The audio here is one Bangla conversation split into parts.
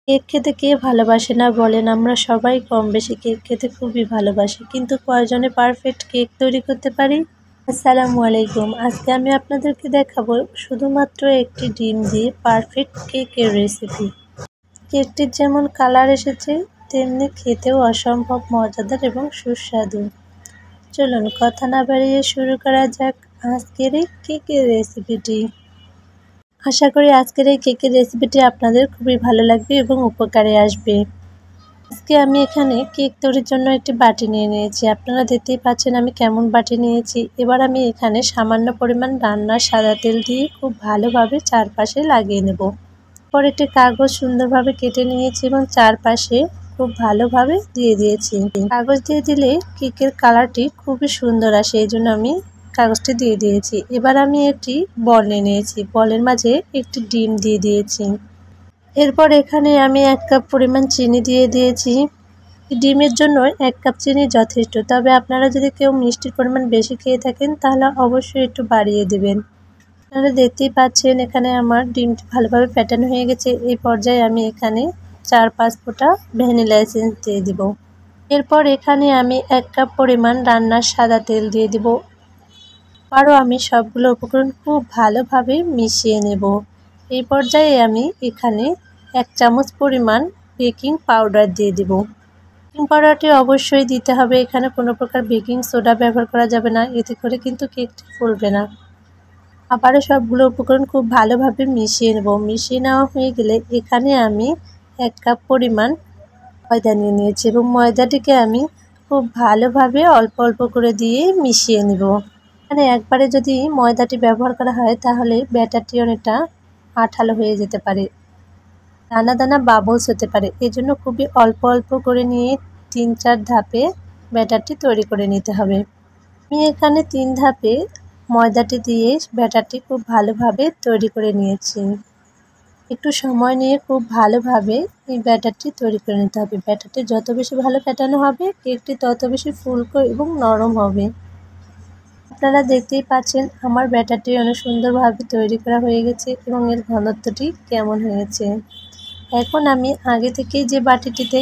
কেক খেতে কে ভালোবাসে না বলেন? আমরা সবাই কম বেশি কেক খেতে খুবই ভালোবাসি, কিন্তু কয়জনে পারফেক্ট কেক তৈরি করতে পারি? আসসালামু আলাইকুম। আজকে আমি আপনাদেরকে দেখাবো শুধুমাত্র একটি ডিম দিয়ে পারফেক্ট কেকের রেসিপি। কেকটির যেমন কালার এসেছে তেমনি খেতেও অসম্ভব মজাদার এবং সুস্বাদু। চলুন কথা না বাড়িয়ে শুরু করা যাক আজকের এই কেকের রেসিপিটি। আশা করি আজকের এই কেকের রেসিপিটি আপনাদের খুবই ভালো লাগবে এবং উপকারে আসবে। আজকে আমি এখানে কেক তৈরির জন্য একটি বাটি নিয়ে নিয়েছি। আপনারা দেখতেই পাচ্ছেন আমি কেমন বাটি নিয়েছি। এবার আমি এখানে সামান্য পরিমাণ রান্নার সাদা তেল দিয়ে খুব ভালোভাবে চারপাশে লাগিয়ে নেব। পর একটি কাগজ সুন্দরভাবে কেটে নিয়েছি এবং চারপাশে খুব ভালোভাবে দিয়ে দিয়েছি। কাগজ দিয়ে দিলে কেকের কালারটি খুবই সুন্দর আসে, এই জন্য আমি কাগজটি দিয়ে দিয়েছি। এবার আমি একটি বল নিয়ে নিয়েছি, বলের মাঝে একটি ডিম দিয়ে দিয়েছি। এরপর এখানে আমি 1 কাপ পরিমাণ চিনি দিয়ে দিয়েছি। ডিমের জন্য 1 কাপ চিনি যথেষ্ট, তবে আপনারা যদি কেউ মিষ্টির পরিমাণ বেশি খেয়ে থাকেন তাহলে অবশ্যই একটু বাড়িয়ে দেবেন। আপনারা দেখতেই পাচ্ছেন এখানে আমার ডিমটি ভালোভাবে ফ্যাটানো হয়ে গেছে। এই পর্যায়ে আমি এখানে 4-5 ফোঁটা ভ্যানিলা এসেন্স দিয়ে দিব। এরপর এখানে আমি 1 কাপ পরিমাণ রান্নার সাদা তেল দিয়ে দিব। আরও আমি সবগুলো উপকরণ খুব ভালোভাবে মিশিয়ে নেব। এই পর্যায়ে আমি এখানে 1 চামচ পরিমাণ বেকিং পাউডার দিয়ে দেব। বেকিং পাউডারটি অবশ্যই দিতে হবে, এখানে কোনো প্রকার বেকিং সোডা ব্যবহার করা যাবে না, এতে করে কিন্তু কেকটি ফুলবে না। আবারও সবগুলো উপকরণ খুব ভালোভাবে মিশিয়ে নেব। মিশিয়ে নেওয়া হয়ে গেলে এখানে আমি 1 কাপ পরিমাণ ময়দা নিয়ে নিয়েছি এবং ময়দাটিকে আমি খুব ভালোভাবে অল্প অল্প করে দিয়ে মিশিয়ে নেব। এখানে একবারে যদি ময়দাটি ব্যবহার করা হয় তাহলে ব্যাটারটি অনেকটা আঠালো হয়ে যেতে পারে, দানা দানা বাবলস হতে পারে। এজন্য খুবই অল্প অল্প করে নিয়ে 3-4 ধাপে ব্যাটারটি তৈরি করে নিতে হবে। আমি এখানে 3 ধাপে ময়দাটি দিয়ে ব্যাটারটি খুব ভালোভাবে তৈরি করে নিয়েছি। একটু সময় নিয়ে খুব ভালোভাবে এই ব্যাটারটি তৈরি করে নিতে হবে। ব্যাটারটি যত বেশি ভালো ফেটানো হবে কেকটি তত বেশি ফুলকো এবং নরম হবে। আপনারা দেখতেই পাচ্ছেন আমার ব্যাটারটি অনেক সুন্দরভাবে তৈরি করা হয়ে গেছে এবং এর ঘনত্বটি কেমন হয়েছে। এখন আমি আগে থেকে যে বাটিটিতে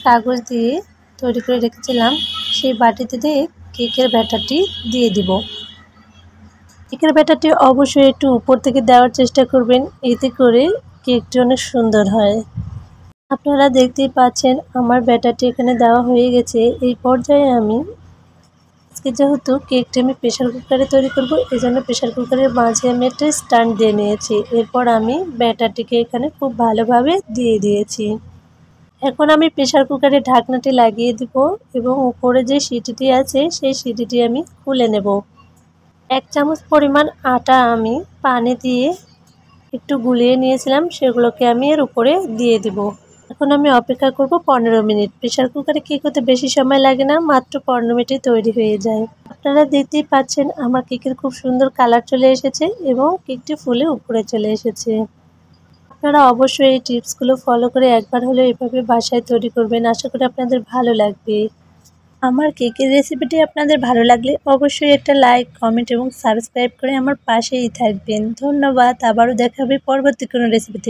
কাগজ দিয়ে তৈরি করে রেখেছিলাম সেই বাটিতে কেকের ব্যাটারটি দিয়ে দিব। কেকের ব্যাটারটি অবশ্যই একটু উপর থেকে দেওয়ার চেষ্টা করবেন, এতে করে কেকটি অনেক সুন্দর হয়। আপনারা দেখতেই পাচ্ছেন আমার ব্যাটারটি এখানে দেওয়া হয়ে গেছে। এই পর্যায়ে আমি আজকে যেহেতু কেকটি আমি প্রেশার কুকারে তৈরি করব, এজন্য প্রেশার কুকারের মাঝে আমি একটা স্ট্যান্ড দিয়ে নিয়েছি। এরপর আমি ব্যাটারটিকে এখানে খুব ভালোভাবে দিয়ে দিয়েছি। এখন আমি প্রেশার কুকারের ঢাকনাটি লাগিয়ে দিব এবং উপরে যে সিটিটি আছে সেই সিটিটি আমি খুলে নেব। 1 চামচ পরিমাণ আটা আমি পানি দিয়ে একটু গুলিয়ে নিয়েছিলাম, সেগুলোকে আমি এর উপরে দিয়ে দিব। এখন আমি অপেক্ষা করব 15 মিনিট। প্রেশার কুকারে কেক হতে বেশি সময় লাগে না, মাত্র 15 মিনিটে তৈরি হয়ে যায়। আপনারা দেখতেই পাচ্ছেন আমার কেকের খুব সুন্দর কালার চলে এসেছে এবং কেকটি ফুলে উপরে চলে এসেছে। আপনারা অবশ্যই এই টিপসগুলো ফলো করে একবার হলেও এভাবে বাসায় তৈরি করবেন। আশা করি আপনাদের ভালো লাগবে। আমার কেকের রেসিপিটি আপনাদের ভালো লাগলে অবশ্যই একটা লাইক, কমেন্ট এবং সাবস্ক্রাইব করে আমার পাশেই থাকবেন। ধন্যবাদ। আবারও দেখা হবে পরবর্তী কোনো রেসিপিতে।